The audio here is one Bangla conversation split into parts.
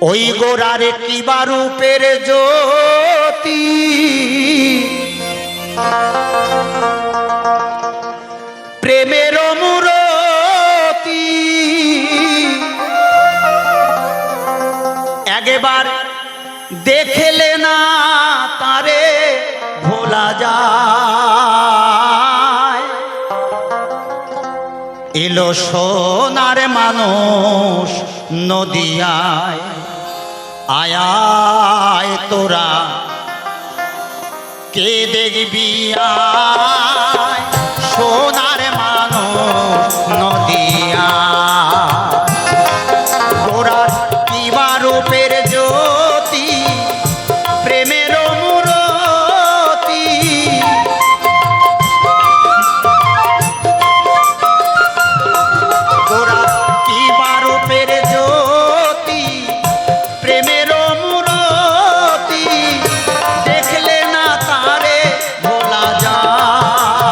ওই গোরার কিবা রূপের জ্যোতি প্রেমের মূরতি একবার দেখলে না তারে ভোলা যায়। এলো সোনার মানুষ নদিয়ায়, আয় আয় তোরা কে দেখবি আয়, সোনার মানুষ নদিয়ায়। গোরার কিবা রূপের জ্যোতি প্রেমের মূরতি, গোরার কিবা রূপের জ্যোতি প্রেমের মূরতি দেখলে না তারে ভোলা যায়।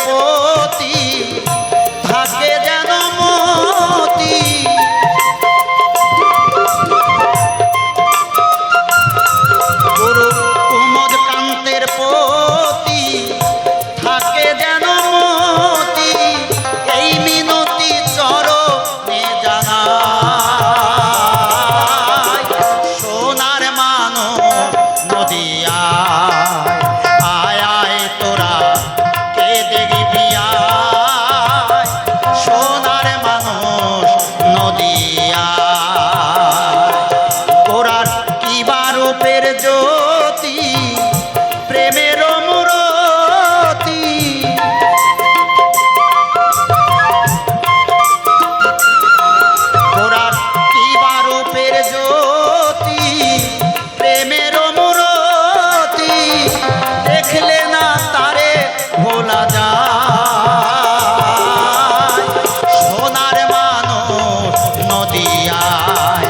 প্রতি থাকে যেন মতি। গুরু কুমদ কান্তের প্রতি থাকে যেন মতি। এই মিনতি চরণে জানাই, সোনার মানো নদিয়া আয় আয় তোরা কে দেখবি আয়, সোনার মানুষ নদিয়া। গোরার কিবা রূপের জ্যোতি, প্রেমের মূরতি। গোরার কিবা রূপের জ্যোতি, প্রেমের মূরতি। দেখলে না তারে ভোলা যায়, সোনার মানুষ নদিয়ায়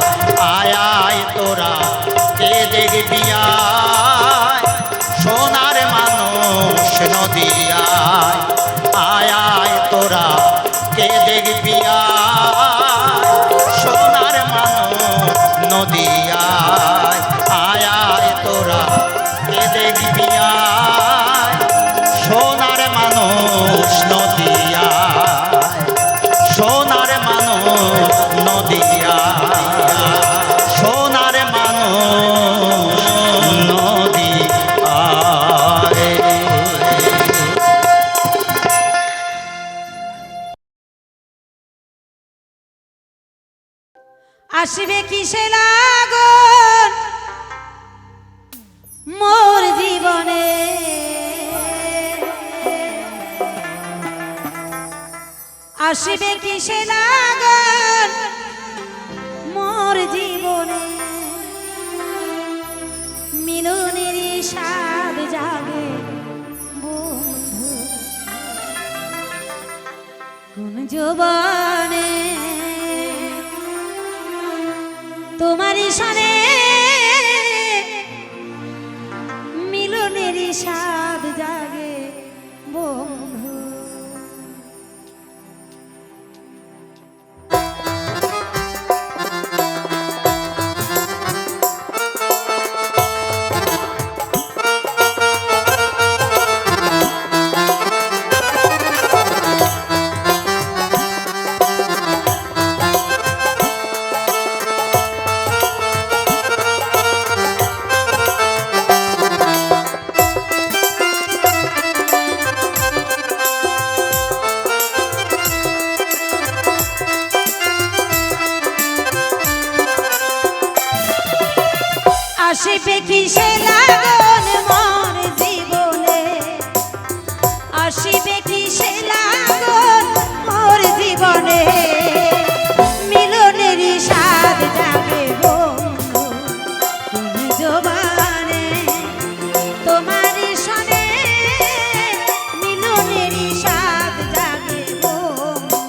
আয় আয় তোরা কে দেখবি আয়, সোনার মানুষ নদিয়ায় আয় আয় তোরা কে দেখবি আয়, সোনার মানুষ নদিয়ায় আয় আয় তোরা কে দেখবি আয়, সোনার মানুষ নদিয়ায়, সোনার মানুষ নদিয়ায়, সোনার মানুষ নদিয়ায়। আসবে কিসে লাগন মোর জীবনে, আসবে কিসে লাগন মোর জীবনে। মিলনের স্বাদ জাগে বন্ধু কোন যৌবনে, তোমারই সনে মিলনের স্বাদ জাগে বন্ধু। আসবে কিসে লাগন মোর জীবনে, আসবে কিসে লাগন মোর জীবনে। মিলনের স্বাদ জাগে বন্ধু কোন যৌবনে, তোমারই সনে মিলনের স্বাদ জাগে বন্ধু।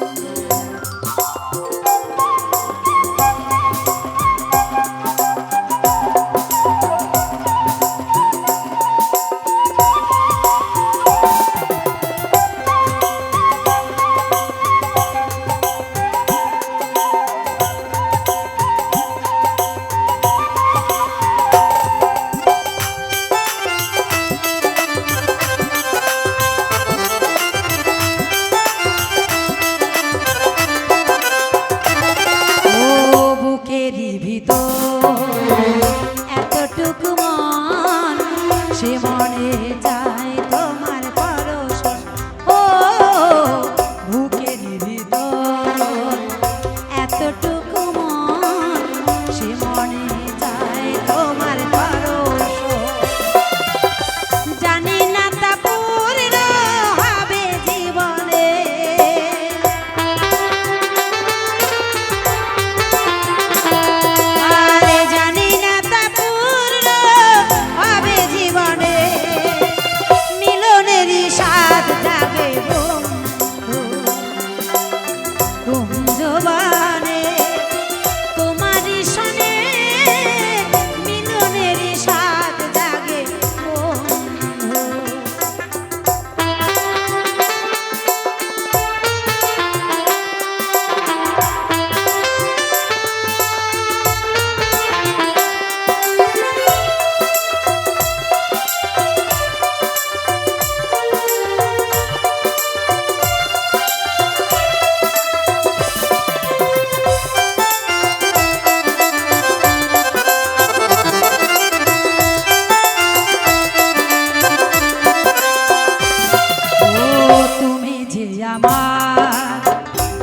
আমার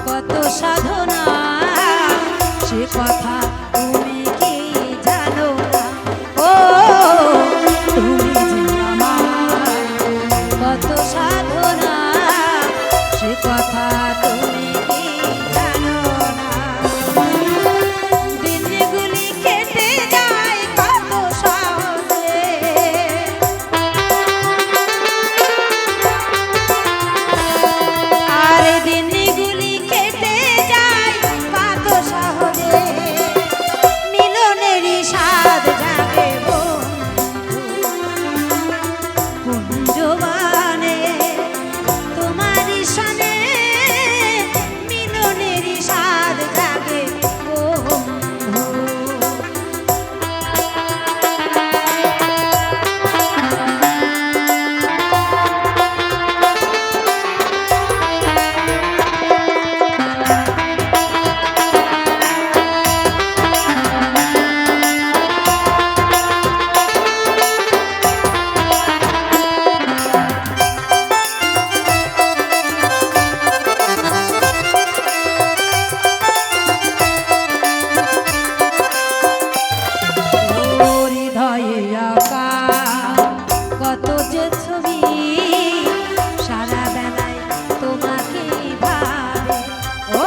কত সাধনা সে কথা তুমি কি জানো না ও তুমি যে আমার কত সাধনা সে কথা তুমি কি জানো না দিনগুলি কেটে যায় কত সহজে আর দিনগুলি কেটে যায় কত সহজে মিলনেরই স্বাদ জাগে কুঞ্জবানে তোমারই সনে মিলনেরই স্বাদ জাগে বন্ধু হৃদয়ে আঁকা কত যে ছবি সারা বেলায় তোমাকে ভাবে ও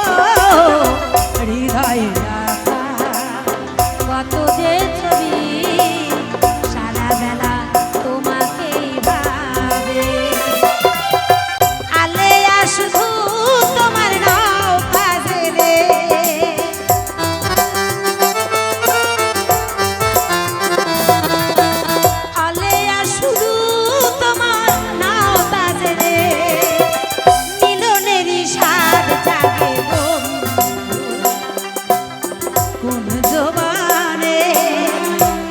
হৃদয়ে আঁকা কত যে ছবি সারা বেলা তোমাকে ভাবে আলেয়া শুধু তোমার নাও কাজে রে আলেয়া শুধু তোমার নাও বাজে রে মিলনেরই স্বাদ জাগে কোন জবানে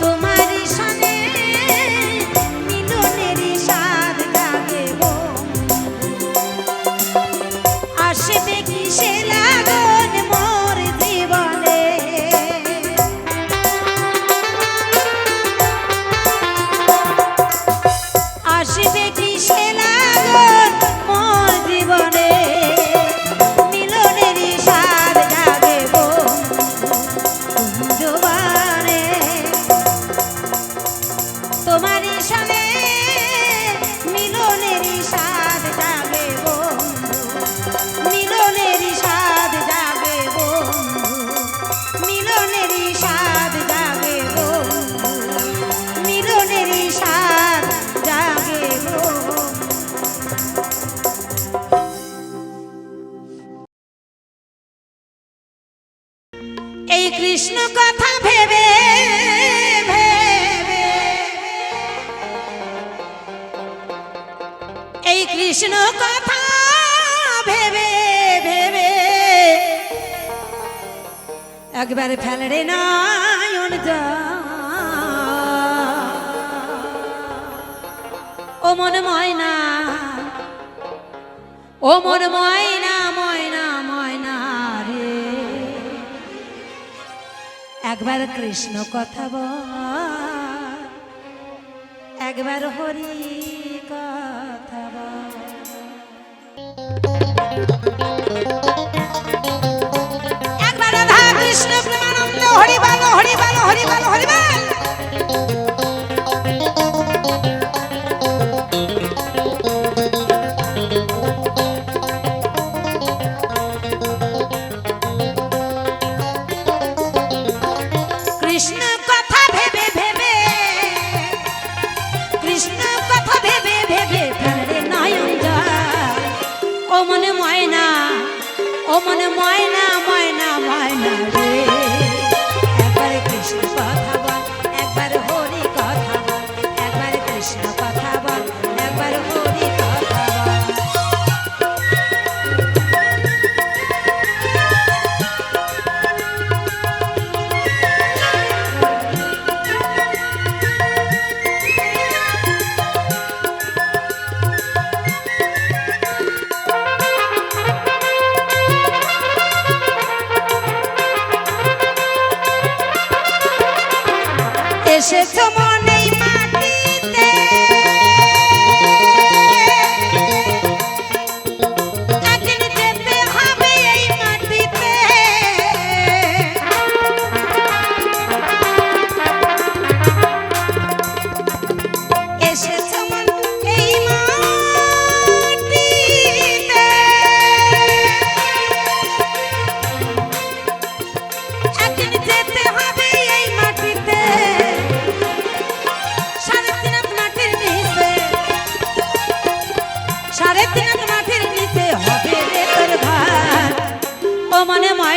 তোমারই সনে মিলনেরই স্বাদ জাগে আসবে কি সে লাগন মোর জীবনে আসবে কি সে লাগন মোর জীবনে মিলনেরই স্বাদ জাগে কুঞ্জবানে তোমারই সনে মিলনেরই স্বাদ জাগে মিলনেরই স্বাদ জাগে মিলনেরই স্বাদ জাগে মিলনেরই স্বাদ জাগে এই কৃষ্ণ কথা ভেবে ভেবে এই কৃষ্ণ কথা ভেবে ভেবে একবার ফেলরে নয়ন ও মন ময়না ও মন ময়না ময়না ময়না রে একবার কৃষ্ণ কথা বল একবার হরি কথা বল একবার রাধা কৃষ্ণ প্রেমানন্দ হরি বল হরি বল হরি বল হরি বল কৃষ্ণ কথা ভেবে ভেবে কৃষ্ণ কথা ভেবে ভেবে ফেলে নয়ন যায় ও মনে ময়না ও মনে ময়না ময়না ময়না রে একবার কৃষ্ণ কথা বল একবার হরি কথা বল একবার কৃষ্ণ কথা বল একবার হরি কথা বল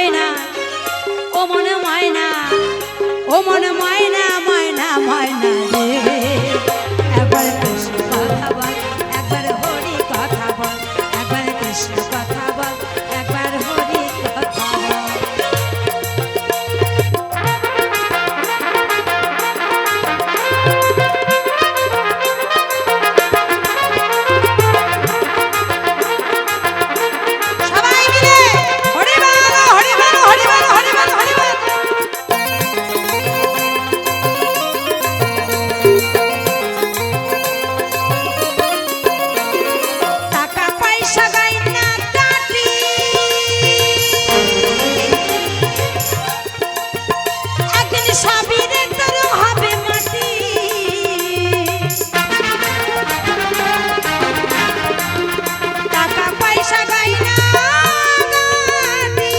ময়না ও মনে ময়না ও মনে ময়না ময়না ময়না রে একবার কৃষ্ণ কথা বল একবার হরি কথা বল একবার কৃষ্ণ কথা বল একবার হরি কথা বল সবাই মিলে হরি বল হরি বল হরি বল হরি বল হরি বল টাকা পয়সা গাইনা কাটি একদিন সবই রে তোর হবে মাটি টাকা পয়সা গাইনা কাটি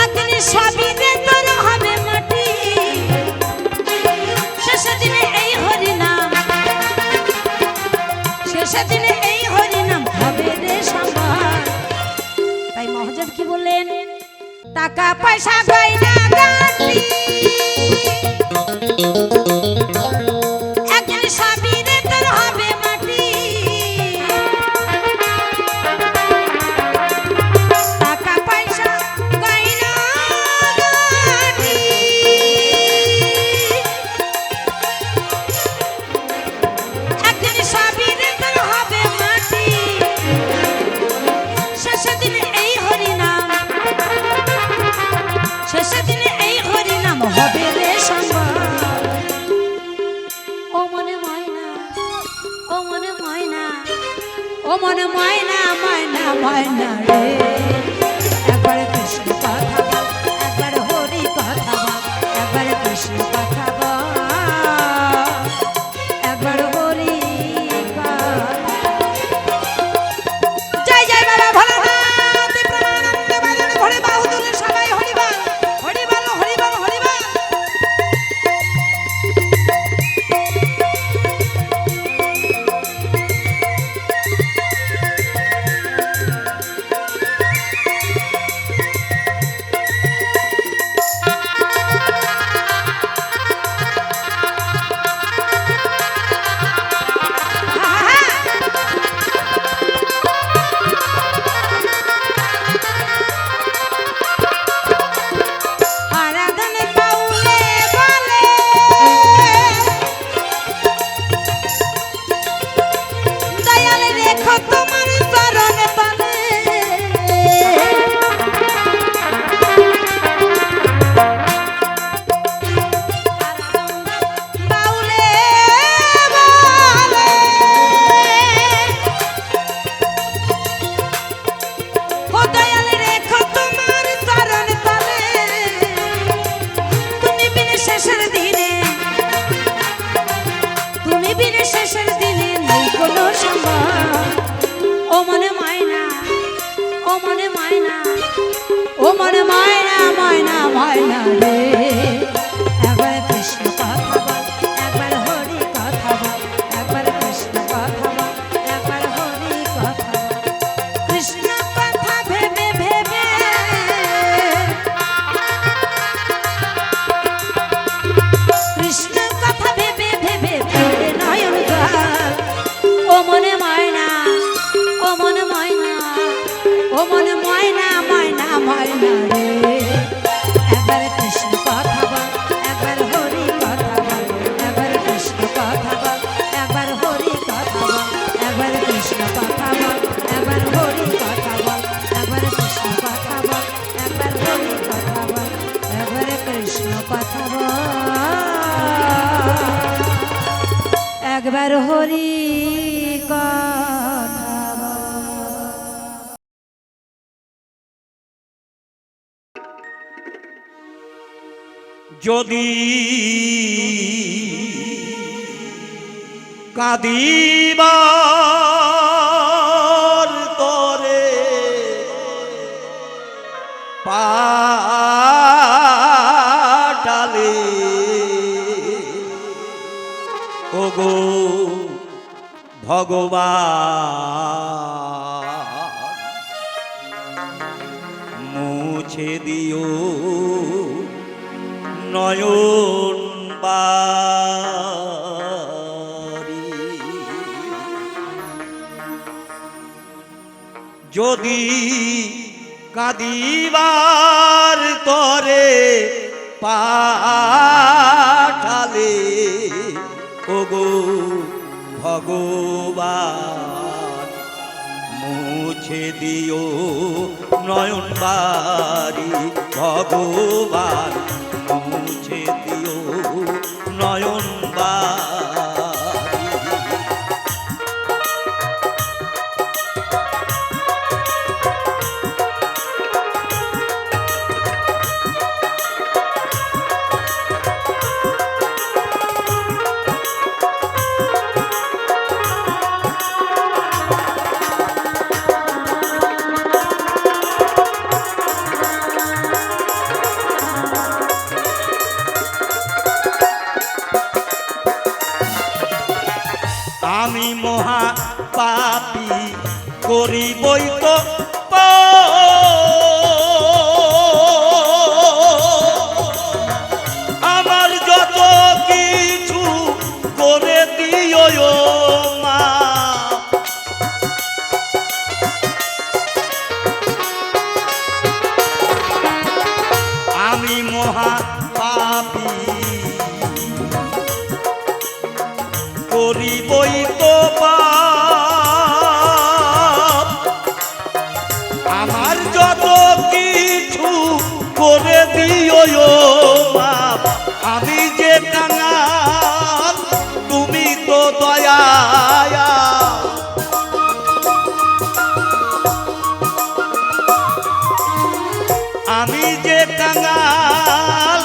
একদিন সবই রে তোর হবে মাটি শেষের দিনে এই হরি নাম শেষের দিনে এই হরি নাম হবে রে সম্ভার তাই মহাজব কি বললেন টাকা পয়সা গয়না গাটি একদিন সবই রে তোর হবে মাটি টাকা পয়সা গয়না গাটি একদিন সবই রে তোর হবে মাটি শেষের দিনে এই হরি নাম শেষের দিনে এই হরি নাম হবে রে সম্ভব ও মনে ময়না ও মনে ময়না ও মনে ময়না ময়না ময়না রে একবার কৃষ্ণ কথা বল একবার হরি কথা বল একবার কৃষ্ণ কথা বল একবার হরি কথা জয় জয় বাবা ভোলানাথ প্রাণানন্দে বাজারে ভরে বাহু তুলে সবাই হরি বল হরি বল হরি বল হরি বল আরাধনে বাউলে বলে দয়ালে রেখো তোমার চরণ তলে বাউলে বলে ও দয়ালে রেখো তোমার চরণ তলে তুমি বিনে শেষের দিনে তুমি বিনে শেষের দিনে নেই কোনো সম্ভব ও মনে ময়না ও মনে ময়না ও মনে ময়না ময়না ময়না রে একবার কৃষ্ণ কথা বল একবার হরি কথা বল একবার কৃষ্ণ কথা বল একবার হরি কথা বল কৃষ্ণ কথা ভেবে ভেবে কৃষ্ণ কথা ভেবে ভেবে ফেলে নয়ন জল ও মনে ময়না ও মনে ময়না ও মনে ময়না ময়না ময়না রে একবার কৃষ্ণ কথা বল একবার হরি কথা বল একবার কৃষ্ণ কথা বল একবার হরি কথা বল একবার কৃষ্ণ কথা বল একবার হরি কথা বল একবার কৃষ্ণ কথা বল একবার হরি কথা বল একবার কৃষ্ণ কথা বল একবার হরি কথা বল যদি কাঁদিবার তরে পাটালে ওগো ভগবান মুছে দিও নয়ন বারি। যদি কাঁদিবার তরে পাঠালে ওগো ভগবান মুছে দিও নয়ন বারি। ভগবান মুছে দিও নয়ন বারি। আমি মহা পাপী করিবই তো আমার যত কিছু করে দিও মা। আমি মহা পাপী করিবই তো পাপ আমার যত কিছু করে দিও বাপ। আমি যে কাঙাল তুমি তো দয়া। আমি যে কাঙাল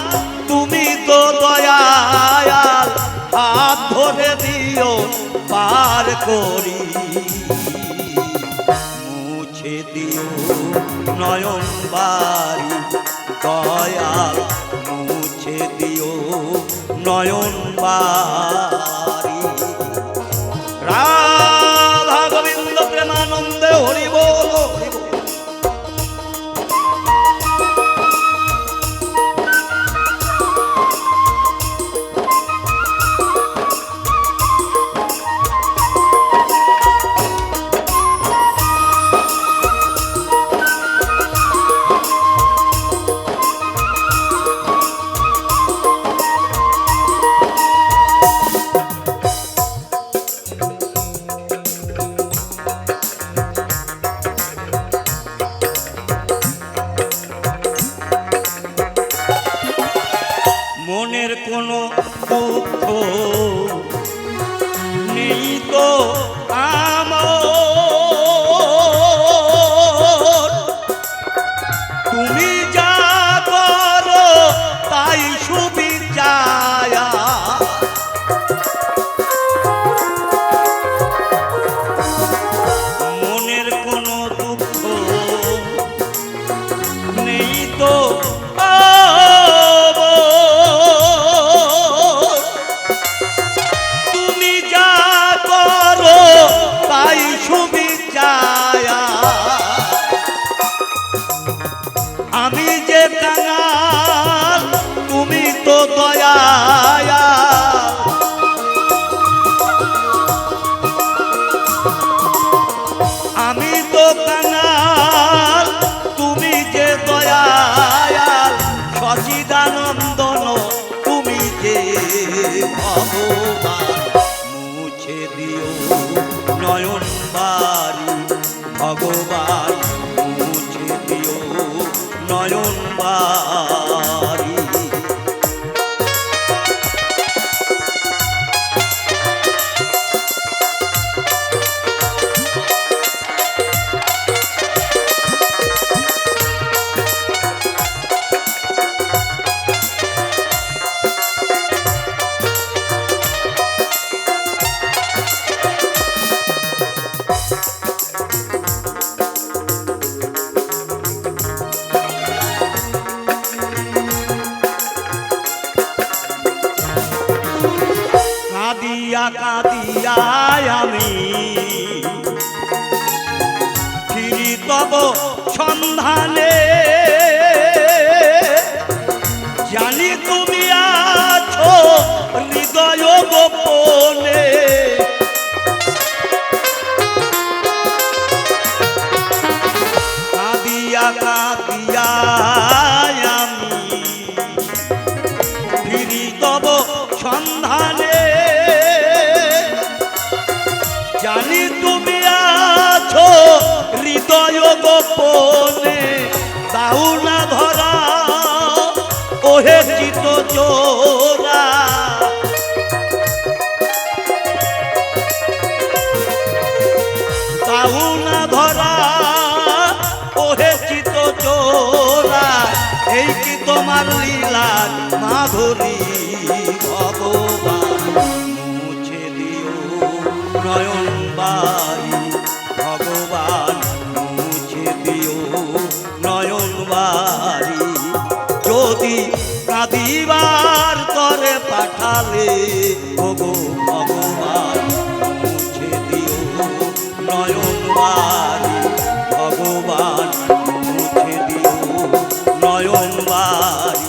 তুমি তো দয়াল। হাত ধরে দিও পার করি মুছে দিও নয়ন বারি। দয়াল মুছে দিও নয়ন বারি। রাধা গোবিন্দ প্রেমানন্দে হরি বল হরি বল। মনের কোনো দুঃখ নেই তো আমার। তুমি যা করো তাই সুবিচার। মনের কোনো দুঃখ নেই তো আমি যে কাঙাল তুমি তো দয়া। আমি তো কাঙাল তুমি যে দয়াল। সচিদানন্দন তুমি যে ভগবান মুছে দিও নয়ন বারি। ভগবান মুছে দিও নয়ন বারি। কাঁদিয়ায় আমি ফিরি তব সন্ধানে, জানি তুমি আছো হৃদয় গোপনে। কাঁদিয়া কাঁদিয়া আমি ফিরি তব সন্ধানে, জানি তুমি আছো হৃদয় গোপনে। দাও না ধরা ওহে চিত চোরা, দাও না ধরা ওহে চিত চোরা। এই কি তোমার লীলার মাধুরী ভগবান, মুছে দিও নয়ন বাড়ি ভগবান, মুছে দিও নয়ন বাড়ি। যদি কাঁদিবার তরে পাঠালে ওগো ভগবান, মুছে দিও নয়ন বাড়ি ভগবান, মুছে দিও নয়ন বাড়ি।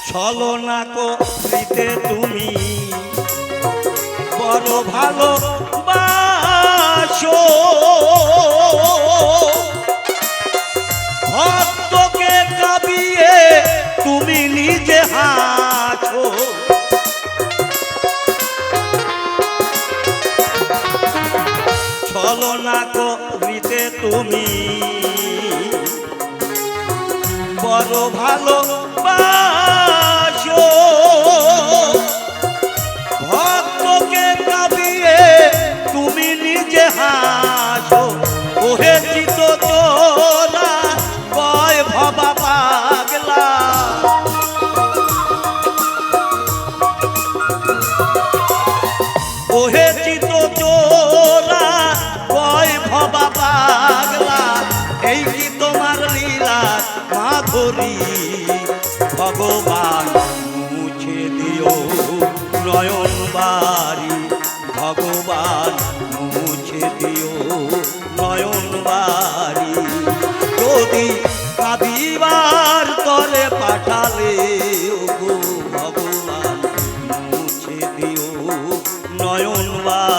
ছলনা করিতে তুমি বড় ভালো বাসো, ভক্তকে কাঁদিয়ে তুমি নিজে হাসো। ছলনা করিতে তুমি বড় ভালো বাসো, ভক্তকে কাঁদিয়ে তুমি নিজে হাসো। ওহে চিত চোরা কয় ভবা পাগলা, ওহে চিত চোরা কয় ভবা পাগলা। এই কি তোমার লীলার মাধুরী ভগবান, মুছে দিও নয়ন বাড়ি ভগবান, মুছে দিও নয়ন বাড়ি। যদি কাঁদিবার তরে পাঠালে ওগো ভগবান, মুছে দিও নয়ন বাড়ি।